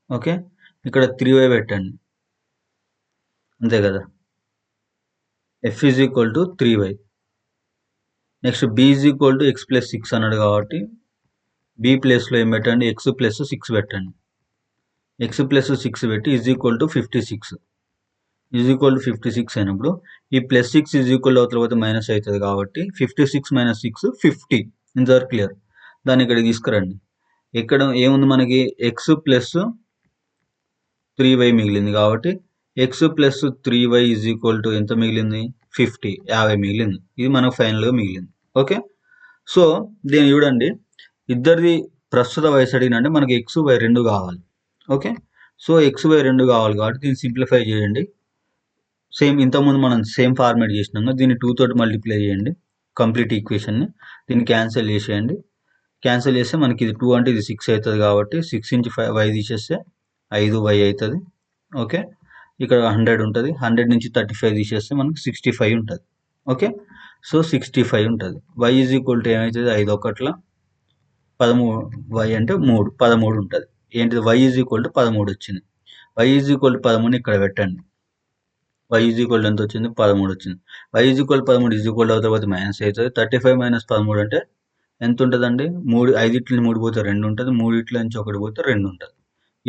ఓకే, ఇక్కడ 3y పెట్టండి, అంతే కదా, F is equal to 3y. Next B is equal to X plus 6 అన్నాడు కాబట్టి బి ప్లేస్లో ఏం పెట్టండి, ఎక్స్ ప్లస్ 6 పెట్టండి. ఎక్స్ ప్లస్ 6 పెట్టి is equal to 56, is equal to 56 అయినప్పుడు ఈ ప్లస్ 6 ఈజ్ ఈక్వల్ అవతల పోతే మైనస్ అవుతుంది కాబట్టి 56 మైనస్ 6 50. ఇంతవరకు క్లియర్. దాన్ని ఇక్కడ తీసుకురండి. ఇక్కడ ఏముంది మనకి, ఎక్స్ ప్లస్ 3y మిగిలింది కాబట్టి X plus 3y is equal to ఎంత మిగిలింది, 50 మిగిలింది. ఇది మనకు ఫైనల్గా మిగిలింది. ఓకే, సో దీన్ని చూడండి, ఇద్దరిది ప్రస్తుత వయసు అడిగినంటే మనకి ఎక్స్ బై 2 కావాలి. ఓకే, సో ఎక్స్ బై 2 కావాలి కాబట్టి దీన్ని సింప్లిఫై చేయండి. సేమ్ ఇంతకుముందు మనం సేమ్ ఫార్మేట్ చేసినాము, దీన్ని 2 తోటి మల్టిప్లై చేయండి కంప్లీట్ ఈక్వేషన్ని. దీన్ని క్యాన్సిల్ చేసేయండి. క్యాన్సిల్ చేస్తే మనకి ఇది 2 అంటే ఇది 6 అవుతుంది కాబట్టి 6 నుంచి 5 తీసేస్తే 5y అవుతుంది. ఓకే, ఇక్కడ 100 ఉంటుంది, 100 నుంచి 35 తీసేస్తే మనకు 65 ఉంటుంది. ఓకే, సో 65 ఉంటుంది. y ఈజ్ ఈక్వల్ టు ఏమవుతుంది, 5 ఒకట్ల 13, y అంటే 13 ఉంటుంది. ఏంటిది, y ఈజ్ ఈక్వల్ టు 13 వచ్చింది. y ఈజ్ ఈక్వల్ టు 13 ఇక్కడ పెట్టండి. y ఈజ్ ఈక్వల్ ఎంత వచ్చింది, 13 వచ్చింది. y is equal 13 is equal తర్వాత మైనస్ అవుతుంది. 35 మైనస్ 13 అంటే ఎంత ఉంటుందండి, 5 ఇట్ల 3 పోతే 2 ఉంటుంది, 3 ఇట్ల నుంచి 1 పోతే 2 ఉంటుంది,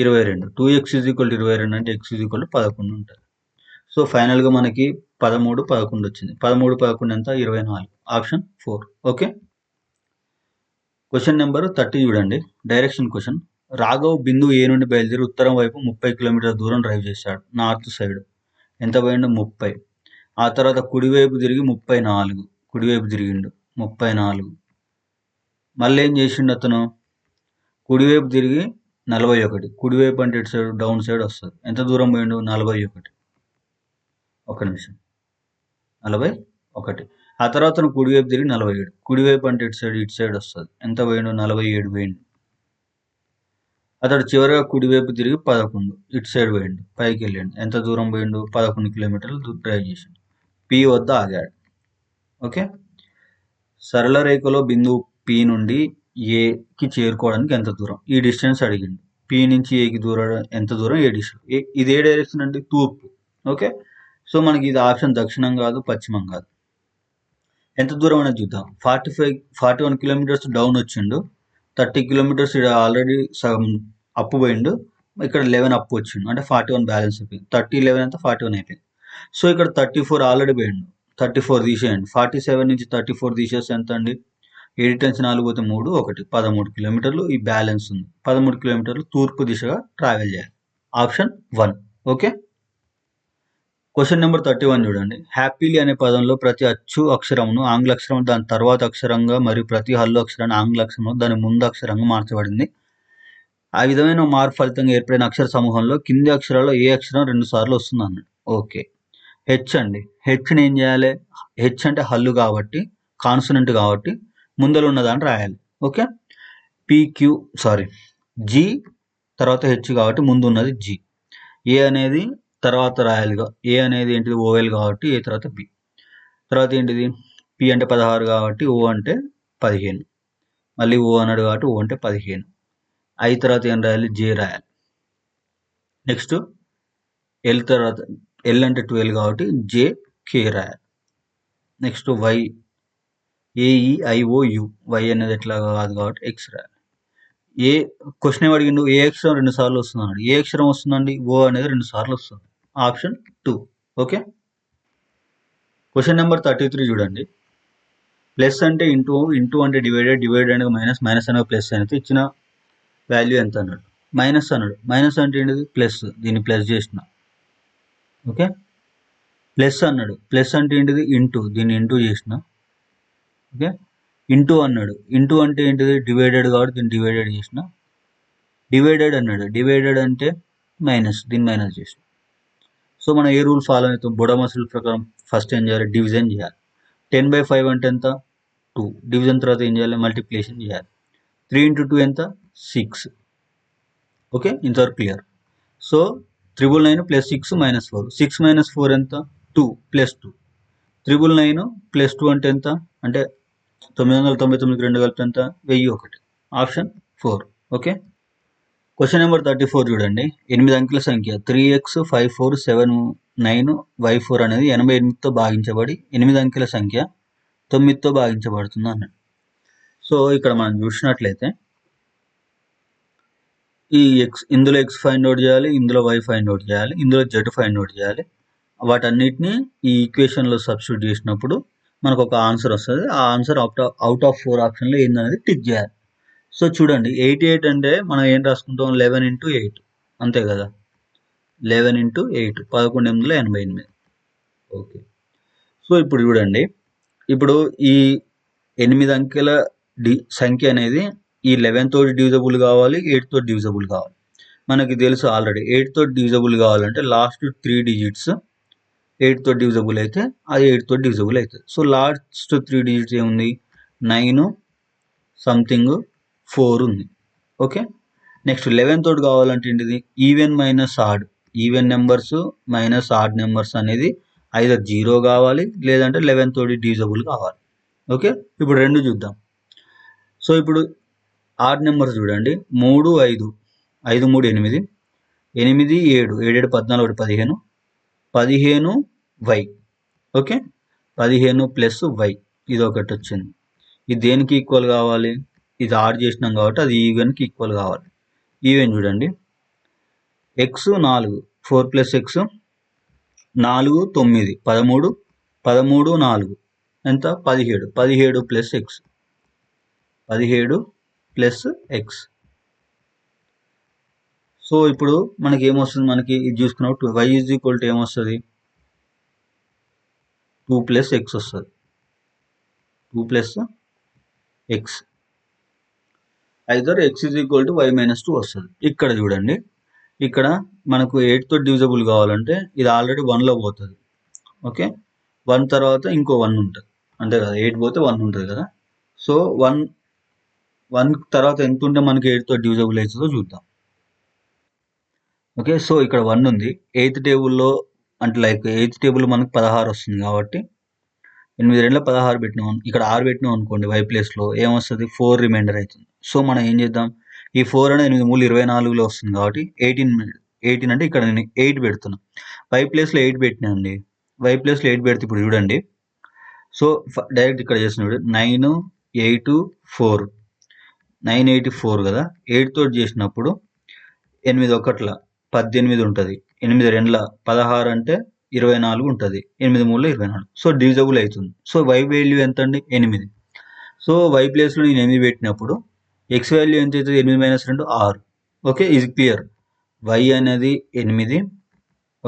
22. 2x ఈజ్ ఈక్వల్ టు 22 అంటే x ఈజ్ ఈక్వల్ టు 11 ఉంటుంది. సో ఫైనల్గా మనకి 13, 11 వచ్చింది. 13, 11 ఎంత, 24, ఆప్షన్ 4. ఓకే, క్వశ్చన్ నెంబర్ 30 చూడండి. Direction question. రాఘవ్ బిందువు ఏ నుండి బయలుదేరి ఉత్తరం వైపు 30 కిలోమీటర్ల దూరం డ్రైవ్ చేశాడు. నార్త్ సైడ్ ఎంత పోయిండు, 30. ఆ తర్వాత కుడివైపు తిరిగి 34, కుడివైపు తిరిగిండు 34. మళ్ళీ ఏం చేసిండు అతను, కుడివైపు తిరిగి 41. కుడివైపు అంటే ఇటు సైడ్ డౌన్ సైడ్ వస్తుంది. ఎంత దూరం పోయిండు, 41. ఒక నిమిషం, 41. ఆ తర్వాత కుడివైపు తిరిగి 47. కుడివైపు అంటే ఇటు సైడ్ వస్తుంది. ఎంత పోయిండు, 47 పోయిండు. అతడు చివరిగా కుడివైపు తిరిగి 11 ఇటు సైడ్ పోయిండు, పైకి వెళ్ళిండు. ఎంత దూరం పోయిండు, 11 కిలోమీటర్లు డ్రైవ్ చేసిండు. పి వద్ద ఆగాడు. ఓకే, సరళ రేఖలో బిందువు పి నుండి ఏకి చేరుకోవడానికి ఎంత దూరం, ఈ డిస్టెన్స్ అడిగిండు. పి నుంచి ఏకి ఎంత దూరం, ఏ డిస్టెన్స్, ఇది ఏ డైరెక్షన్ అంటే తూర్పు. ఓకే, సో మనకి ఇది ఆప్షన్ దక్షిణం కాదు, పశ్చిమం కాదు. ఎంత దూరం అనేది చూద్దాం. 41 కిలోమీటర్స్ డౌన్ వచ్చిండు, 30 కిలోమీటర్స్ ఆల్రెడీ సగం అప్పు పోయిండు, ఇక్కడ 11 అప్పు వచ్చింది అంటే 41 బ్యాలెన్స్ అయిపోయింది. 30 11 ఎంత 41 అయిపోయింది. సో ఇక్కడ 34 ఆల్రెడీ పోయిండు. 34 తీసేయండి. 47 నుంచి 34 తీసేస్తే ఎంత అండి? 7 టెన్స్ 4 పోతే 3 1 13 కిలోమీటర్లు ఈ బ్యాలెన్స్ ఉంది. 13 కిలోమీటర్లు తూర్పు దిశగా ట్రావెల్ చేయాలి. ఆప్షన్ 1. ఓకే. క్వశ్చన్ నెంబర్ 31 చూడండి. హ్యాపీలీ అనే పదంలో ప్రతి అచ్చు అక్షరమును ఆంగ్ల అక్షరం దాని తర్వాత అక్షరంగా మరియు ప్రతి హల్లు అక్షరాన్ని ఆంగ్ల అక్షరము దాని ముందు అక్షరంగా మార్చబడింది. ఆ విధమైన మార్పు ఫలితంగా ఏర్పడిన అక్షర సమూహంలో కింది అక్షరాల్లో ఏ అక్షరం 2 సార్లు వస్తుంది అన్నాడు. ఓకే. హెచ్ అండి. హెచ్ని ఏం చేయాలి? హెచ్ అంటే హల్లు కాబట్టి కాన్సనెంట్ కాబట్టి ముందర ఉన్నదాన్ని రాయాలి. ఓకే. జీ తర్వాత హెచ్ కాబట్టి ముందు ఉన్నది జీ. ఏ అనేది తర్వాత రాయాలిగా. ఏ అనేది ఏంటిది? ఓవెల్ కాబట్టి ఏ తర్వాత బి. తర్వాత ఏంటిది? పి అంటే 16 కాబట్టి ఓ అంటే 15. మళ్ళీ ఓ అన్నాడు కాబట్టి ఓ అంటే 15. ఐ తర్వాత ఏం రాయాలి? జే రాయాలి. నెక్స్ట్ ఎల్ తర్వాత ఎల్ అంటే 12 కాబట్టి జే కే రాయాలి. నెక్స్ట్ వై ఏఈఐఓయు వై అనేది ఎట్లా కాదు కాబట్టి ఎక్స్ రాయాలి. ఏ క్వశ్చన్ ఏమి అడిగిండు? ఏ అక్షరం 2 సార్లు వస్తుంది అన్నాడు. ఏ అక్షరం వస్తుందండి? ఓ అనేది 2 సార్లు వస్తుంది. ఆప్షన్ 2. ఓకే. క్వశ్చన్ నెంబర్ 33 చూడండి. ప్లస్ అంటే ఇంటూ, ఇంటూ అంటే డివైడెడ్, డివైడెడ్ అంటే మైనస్, మైనస్ అనేది ప్లస్ అనేది ఇచ్చిన వాల్యూ ఎంత అన్నాడు? మైనస్ అన్నాడు. మైనస్ అంటే ఏంటిది? ప్లస్. దీన్ని ప్లస్ చేసిన. ఓకే. ప్లస్ అన్నాడు. ప్లస్ అంటే ఏంటిది? ఇంటూ. దీన్ని ఇంటూ చేసిన. ఓకే. ఇంటూ అన్నాడు. ఇంటూ అంటే ఏంటిది? డివైడెడ్ కాబట్టి దీన్ని డివైడెడ్ చేసిన. డివైడెడ్ అన్నాడు. డివైడెడ్ అంటే మైనస్. దీన్ని మైనస్ చేసిన. సో మనం ఏ రూల్ ఫాలో అవుతాం? బొడమస్ రూల్ ప్రకారం ఫస్ట్ ఏం చేయాలి? డివిజన్ చేయాలి. 10/5 అంటే ఎంత? 2. డివిజన్ తర్వాత ఏం చేయాలి? మల్టిప్లికేషన్ చేయాలి. 3 into 2 ఎంత? 6. ఓకే. ఇంతవరకు క్లియర్. సో 999 + 6 - 4. 6 - 4 ఎంత? 2 + 2. 999 + 2 అంటే ఎంత? అంటే 999కి 2 కలిపితే ఎంత? 1001. ఆప్షన్ 4. ఓకే. క్వశ్చన్ నెంబర్ 34 చూడండి. 8 అంకెల సంఖ్య 3x5479y4 అనేది 88తో భాగించబడి 8 అంకెల సంఖ్య 9తో భాగించబడుతుంది అన్నాడు. సో ఇక్కడ మనం చూసినట్లయితే ఈ ఇందులో ఎక్స్ ఫైండ్ అవుట్ చేయాలి, ఇందులో వై ఫైండ్ అవుట్ చేయాలి, ఇందులో జెడ్ ఫైండ్ అవుట్ చేయాలి. వాటన్నిటిని ఈ ఈక్వేషన్లో సబ్స్టిట్యూట్ చేసినప్పుడు మనకు ఒక ఆన్సర్ వస్తుంది. ఆ ఆన్సర్ అవుట్ ఆఫ్ 4 ఆప్షన్లో ఏందనేది టిక్ చేయాలి. సో చూడండి 88 అంటే మనం ఏం రాసుకుంటాం? 11 into 8 అంతే కదా. 11 into 8 11/888. ఓకే. సో ఇప్పుడు చూడండి, ఇప్పుడు ఈ 8 అంకెల సంఖ్య అనేది ఈ 11 తోటి డివిజబుల్ కావాలి, 8 తోటి డివిజబుల్ కావాలి. మనకి తెలుసు ఆల్రెడీ 8 తోటి డివిజబుల్ కావాలంటే లాస్ట్ 3 డిజిట్స్ 8 తోటి డివిజబుల్ అయితే అది 8 తోటి డివిజబుల్ అవుతుంది. సో లాస్ట్ 3 డిజిట్స్ ఏముంది? 9 సంథింగ్ 4 ఉంది. ఓకే. నెక్స్ట్ 11 తోటి కావాలంటే ఏంటిది? Even minus odd. Even numbers minus odd numbers అనేది ఐదర్ 0 కావాలి లేదంటే 11 తోటి డివిజబుల్ కావాలి. ఓకే. ఇప్పుడు రెండు చూద్దాం. సో ఇప్పుడు ఆడ్ నెంబర్స్ చూడండి. 3 5 5 3 8 8 7 7 14 15 15 వై. ఓకే. 15 + వై ఇది ఒకటి వచ్చింది. ఇది దేనికి ఈక్వల్ కావాలి? ఇది ఆడ్ చేసినాం కాబట్టి అది ఈవెన్కి ఈక్వల్ కావాలి. ఈవెన్ చూడండి. ఎక్స్ 4 4 + x 4 9 13 13 4 ఎంత? 17 17 + x 17 + x. సో ఇప్పుడు మనకి ఏమొస్తుంది? మనకి ఇది చూసుకున్నప్పుడు y = ఏమొస్తుంది? 2 + x వస్తుంది. 2 + x ఐదర్ x = y - 2 వస్తుంది. ఇక్కడ చూడండి, ఇక్కడ మనకు 8 తోటి డివిజబుల్ కావాలంటే ఇది ఆల్రెడీ 1లో పోతుంది. ఓకే. 1 తర్వాత ఇంకో 1 ఉంటుంది అంతే కదా. 8 పోతే 1 ఉంటుంది కదా. సో 1 తర్వాత ఎంత ఉంటే మనకి 8 తోటి డివిజబుల్ అవుతుందో చూద్దాం. ఓకే. సో ఇక్కడ 1 ఉంది. 8th టేబుల్లో అంటే లైక్ 8th టేబుల్ మనకు 16 వస్తుంది కాబట్టి 8 2 16 పెట్టినాం. ఇక్కడ 6 పెట్టినాం అనుకోండి వై ప్లేస్లో ఏమొస్తుంది? 4 రిమైండర్ అవుతుంది. సో మనం ఏం చేద్దాం? ఈ 4 అనేది 8 3 24లో వస్తుంది కాబట్టి 18 అంటే ఇక్కడ నేను 8 పెడుతున్నా. వై ప్లేస్లో 8 పెట్టినా అండి. వై ప్లేస్లో 8 పెడితే ఇప్పుడు చూడండి. సో డైరెక్ట్ ఇక్కడ చేస్తున్నాడు 9 8 4 984 కదా. 8 తోటి చేసినప్పుడు 8 ఒకట్ల 18 ఉంటుంది, 8 రెండ్ల 16 అంటే 24 ఉంటుంది, 8 మూడులో 24. సో డివిజబుల్ అవుతుంది. సో y వాల్యూ ఎంత అండి? 8. సో y ప్లేస్లో నేను 8 పెట్టినప్పుడు x వాల్యూ ఎంత అవుతుంది? 8 - 2 6. ఓకే, ఇది క్లియర్. y అనేది 8,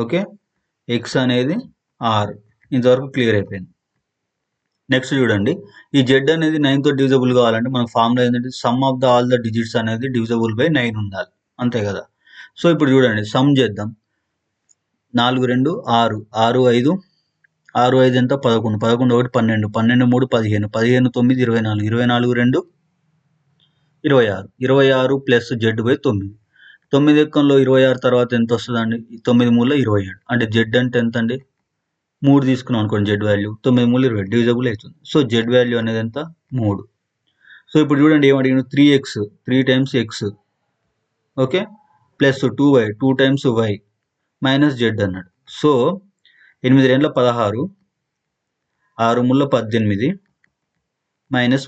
ఓకే, x అనేది 6. ఇంతవరకు క్లియర్ అయిపోయింది. నెక్స్ట్ చూడండి, ఈ z అనేది 9తో డివిజబుల్ కావాలంటే మనకు ఫార్ములా ఏంటంటే some of the all the digits అనేది డివిజబుల్ బై 9 ఉండాలి, అంతే కదా. సో ఇప్పుడు చూడండి, సమ్ చేద్దాం. 4 2 6, 6 5, 6 5 ఎంత? 11, 11 1 12, 12 3 15, 15 9 24, 24 2 26, 26 ప్లస్ z బై 9. 9 ఎక్కంలో 26 తర్వాత ఎంత వస్తుందండి? 9 మూడులో 27. అంటే z అంటే ఎంత అండి? 3 తీసుకున్నాం అనుకోండి z వాల్యూ, 9 మూడు 20 డివిజబుల్ అవుతుంది. సో z వాల్యూ అనేది ఎంత? 3. సో ఇప్పుడు చూడండి ఏమడిగిన, 3x 3 times x, okay, plus 2y 2 times y minus z అన్నాడు. సో 8 2 16, 6 3 18, మైనస్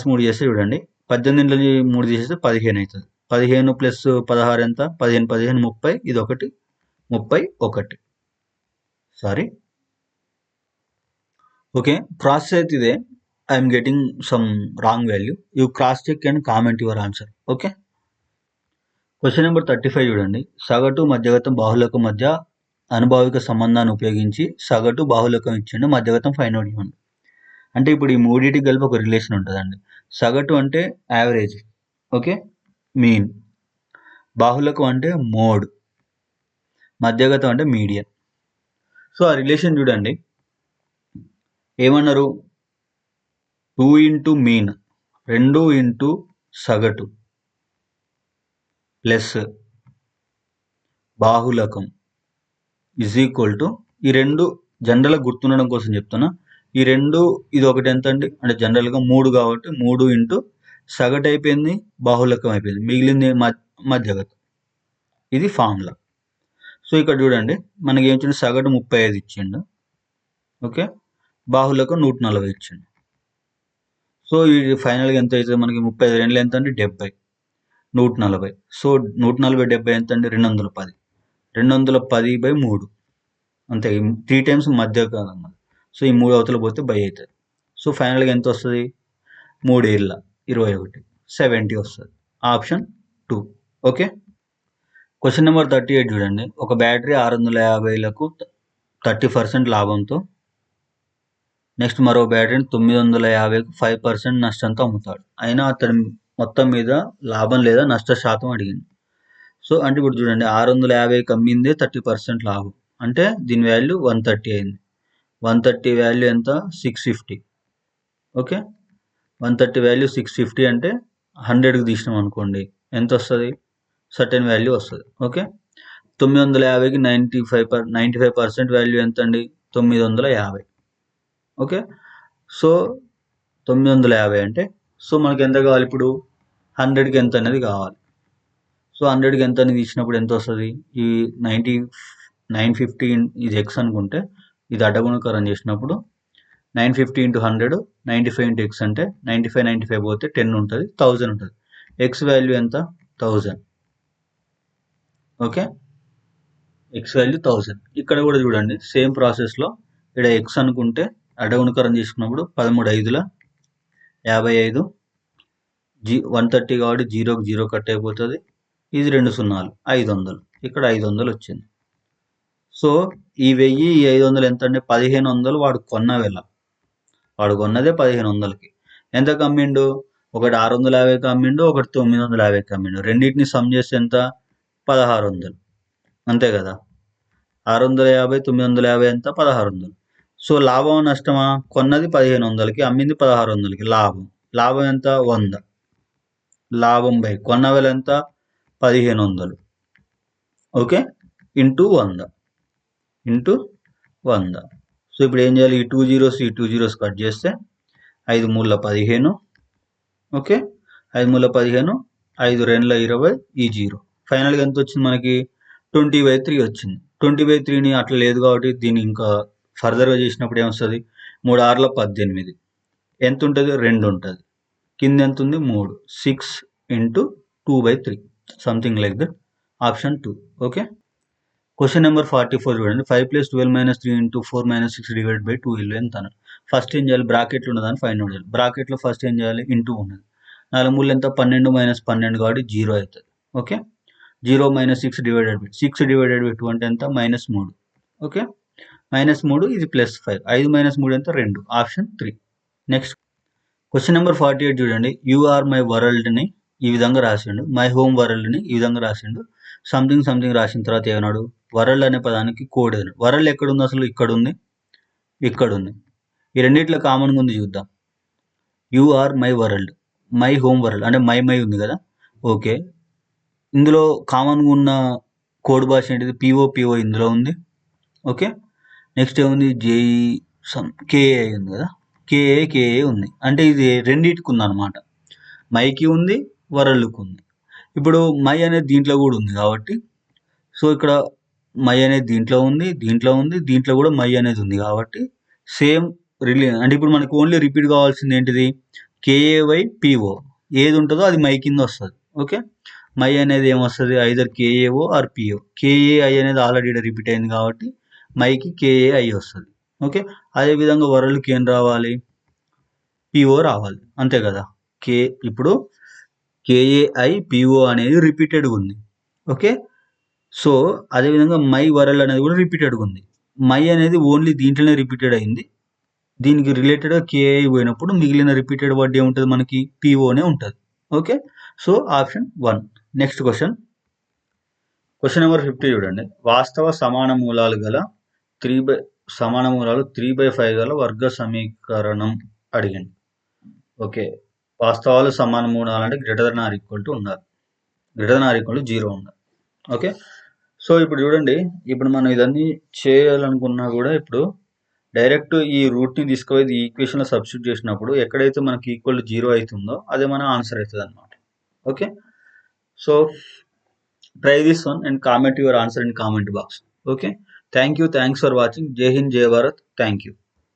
3 చేస్తే చూడండి, 18 3 తీసేస్తే 15 అవుతుంది. 15 ప్లస్ 16 ఎంత? 15 15 30, ఇది ఒకటి 31. సారీ, ఓకే, ప్రాసెస్ అయితే ఇదే. I'm getting some wrong value. You cross check and comment your answer. Okay, question number 35 చూడండి. సగటు మధ్యగతం బాహుళకం మధ్య అనుభావిక సంబంధాన్ని ఉపయోగించి సగటు బాహుళకం ఇచ్చిండు, మధ్యగతం ఫైండ్ అవుట్ చేయండి. అంటే ఇప్పుడు ఈ మూడింటికి కలిపి ఒక రిలేషన్ ఉంటుందండి. సగటు అంటే యావరేజ్, ఓకే, మీన్. బాహుళకం అంటే మోడ్. మధ్యగతం అంటే మీడియన్. సో ఆ రిలేషన్ చూడండి, ఏమన్నారు? 2 ఇంటూ మీన్, 2 ఇంటూ సగటు ప్లస్ బాహుళకం ఈజ్ ఈక్వల్ టు, ఈ రెండు జనరల్గా గుర్తుండడం కోసం చెప్తున్నా, ఈ రెండు ఇది ఒకటి ఎంత అండి? అంటే జనరల్గా 3 కాబట్టి 3 ఇంటూ సగటు అయిపోయింది, బాహుళకం అయిపోయింది, మిగిలింది మధ్యగతం. ఇది ఫార్ములా. సో ఇక్కడ చూడండి, మనకి ఏం ఇచ్చిండు? సగటు 35 ఇచ్చిండు, ఓకే, బాహుళకం 140 ఇచ్చిండు. సో ఇది ఫైనల్గా ఎంత అవుతుంది మనకి? 35 రెండులు ఎంత అండి? 70, 140. సో 140 70 ఎంత అండి? 210. 210/3, అంతే. 3 టైమ్స్ మధ్య కాదన్నమాట. సో ఈ 3 అవతల పోతే బై అవుతుంది. సో ఫైనల్గా ఎంత వస్తుంది? 3 ఏళ్ళ 21, 70 వస్తుంది. ఆప్షన్ 2. ఓకే, క్వశ్చన్ నెంబర్ 38 చూడండి. ఒక బ్యాటరీ 650లకు 30% లాభంతో నెక్స్ట్ మరో బ్యాటరీని 950కు 5% నష్టంతో అమ్ముతాడు. అయినా అతని మొత్తం మీద లాభం లేదా నష్ట శాతం అడిగింది. సో అంటే ఇప్పుడు చూడండి, 650కి అమ్మిందే 30% లాభం, అంటే దీని వాల్యూ 130 అయింది. 130 వాల్యూ ఎంత? 650. ఓకే, 130 వాల్యూ 650 అంటే 100కి తీసినాం అనుకోండి, ఎంత వస్తుంది? సర్టెన్ వాల్యూ వస్తుంది. ఓకే, 950కి 95% వాల్యూ ఎంత అండి? 950. ఓకే, సో 950 అంటే, సో మనకి ఎంత కావాలి ఇప్పుడు? 100కి ఎంత అనేది కావాలి. సో 100కి ఎంత అనేది ఇచ్చినప్పుడు ఎంత వస్తుంది? ఈ 950 ఇది ఎక్స్ అనుకుంటే, ఇది అడ్డగుణకరం చేసినప్పుడు 950 × 100, 95 × ఎక్స్ అంటే 95 పోతే 10 ఉంటుంది, 1000 ఉంటుంది. ఎక్స్ వాల్యూ ఎంత? 1000. Okay, X value 1000. ఇక్కడ కూడా చూడండి, సేమ్ ప్రాసెస్లో ఇక్కడ ఎక్స్ అనుకుంటే అడ్డగుణకరం చేసుకున్నప్పుడు 13 5ల 55, 130 కాబట్టి 0కి 0 కట్ అయిపోతుంది. ఇది 2 సున్నాలు 500, ఇక్కడ 500 వచ్చింది. సో ఈ 1000 ఈ 500 ఎంత అంటే 1500. వాడు కొన్న వేళ, వాడు కొన్నదే 1500కి. ఎంతకు అమ్మిండు? ఒకటి 650కి అమ్మిండు, ఒకటి 950కి అమ్మిండు. రెండింటిని సమ్ చేస్తే ఎంత? 1600, అంతే కదా. 650 950 ఎంత? 1600. సో లాభం నష్టమా? కొన్నది 1500కి, అమ్మింది 1600కి. లాభం ఎంత? 100. లాభం బై కొన్న వేళ ఎంత? 1500. Okay, into 100. సో ఇప్పుడు ఏం చేయాలి? ఈ 2 zeros ఈ 2 zeros కట్ చేస్తే 5 3 15. ఓకే, 5 3 15, 5 2 20, ఈ 0. ఫైనల్గా ఎంత వచ్చింది మనకి? 20/3 వచ్చింది. 20/3ని అట్లా లేదు కాబట్టి దీన్ని ఇంకా ఫర్దర్గా చేసినప్పుడు ఏమొస్తుంది? 3 6 18. ఎంత ఉంటుంది? 2 ఉంటుంది. కింద ఎంత ఉంది? 3. 6 into 2/3, something like that. Option 2. Okay. Question number 44 చూడండి. 5 + 12 - 3 × 4 - 6 డివైడెడ్ బై 2 ఇల్లు ఎంత అన్నాడు. ఫస్ట్ ఏం చేయాలి, బ్రాకెట్లు ఉన్నదాన్ని ఫైండ్ అవుట్ చేయాలి. బ్రాకెట్లో ఫస్ట్ ఏం చేయాలి, ఇంటూ ఉన్నది. 4 3 ఎంత, 12 - 12 కాబట్టి 0 అవుతుంది. Okay. 0 - 6 divided by 6 divided by 2 అంటే ఎంత, -3. ఓకే. -3 ఇది +5. 5 - 3 ఎంత, 2. ఆప్షన్ 3. నెక్స్ట్ క్వశ్చన్ నెంబర్ 48 చూడండి. యు ఆర్ మై వరల్డ్ని ఈ విధంగా రాసిండు, మై హోమ్ వరల్డ్ని ఈ విధంగా రాసిండు, సంథింగ్ సంథింగ్ రాసిన తర్వాత ఏమన్నాడు, వరల్డ్ అనే పదానికి కోడ్ ఏదన్నాడు. వరల్డ్ ఎక్కడుంది అసలు, ఇక్కడ ఉంది, ఇక్కడ ఉంది. ఈ రెండిట్లో కామన్గా ఉంది చూద్దాం. You are my world, my home world అంటే మై ఉంది కదా. ఓకే. ఇందులో కామన్గా ఉన్న కోడ్ భాష ఏంటిది, పిఓ ఇందులో ఉంది. ఓకే. నెక్స్ట్ ఏముంది, జేఈ కేఏ ఉంది కదా, కేఏ ఉంది. అంటే ఇది రెండింటికి ఉంది అనమాట. మైకి ఉంది, వరల్డ్కి ఉంది. ఇప్పుడు మై అనేది దీంట్లో కూడా ఉంది కాబట్టి, సో ఇక్కడ మై అనేది దీంట్లో ఉంది, దీంట్లో ఉంది, దీంట్లో కూడా మై అనేది ఉంది కాబట్టి సేమ్ అంటే ఇప్పుడు మనకు ఓన్లీ రిపీట్ కావాల్సింది ఏంటిది, కేఏవై పిఓ ఏది ఉంటుందో అది మై కింద వస్తుంది. ఓకే. మై అనేది ఏమొస్తుంది, ఐదర్ కేఏఓ ఆర్ పిఓ. కేఏఐ అనేది ఆల్రెడీ రిపీట్ అయింది కాబట్టి మైకి కేఏఐ వస్తుంది. ఓకే. అదేవిధంగా వరల్డ్కి ఏం రావాలి, పిఓ రావాలి, అంతే కదా. ఇప్పుడు కేఏఐ పిఓ అనేది రిపీటెడ్గా ఉంది. ఓకే. సో అదేవిధంగా మై వరల్డ్ అనేది కూడా రిపీటెడ్గా ఉంది. మై అనేది ఓన్లీ దీంట్లోనే రిపీటెడ్ అయింది. దీనికి రిలేటెడ్గా కేఐ పోయినప్పుడు మిగిలిన రిపీటెడ్ వర్డ్ ఏముంటుంది మనకి, పిఓనే ఉంటుంది. Okay. So option 1. Next question number 50 చూడండి. వాస్తవ సమాన మూలాలు గల 3/5 గల వర్గ సమీకరణం అడిగింది. ఓకే. వాస్తవాలు సమాన మూలాలు అంటే > ఉండాలి, >0 ఉండాలి. ఓకే. సో ఇప్పుడు చూడండి, ఇప్పుడు మనం ఇదన్నీ చేయాలనుకున్నా కూడా ఇప్పుడు డైరెక్ట్ ఈ రూట్ని తీసుకుపోయి ఈ ఈక్వేషన్లో సబ్స్టిట్యూట్ చేసినప్పుడు ఎక్కడైతే మనకి =0 అవుతుందో అదే మన ఆన్సర్ అవుతుంది అనమాట. Okay. So try this one and comment your answer in comment box. Okay. Thanks for watching. జై హింద్, జై భారత్. Thank you.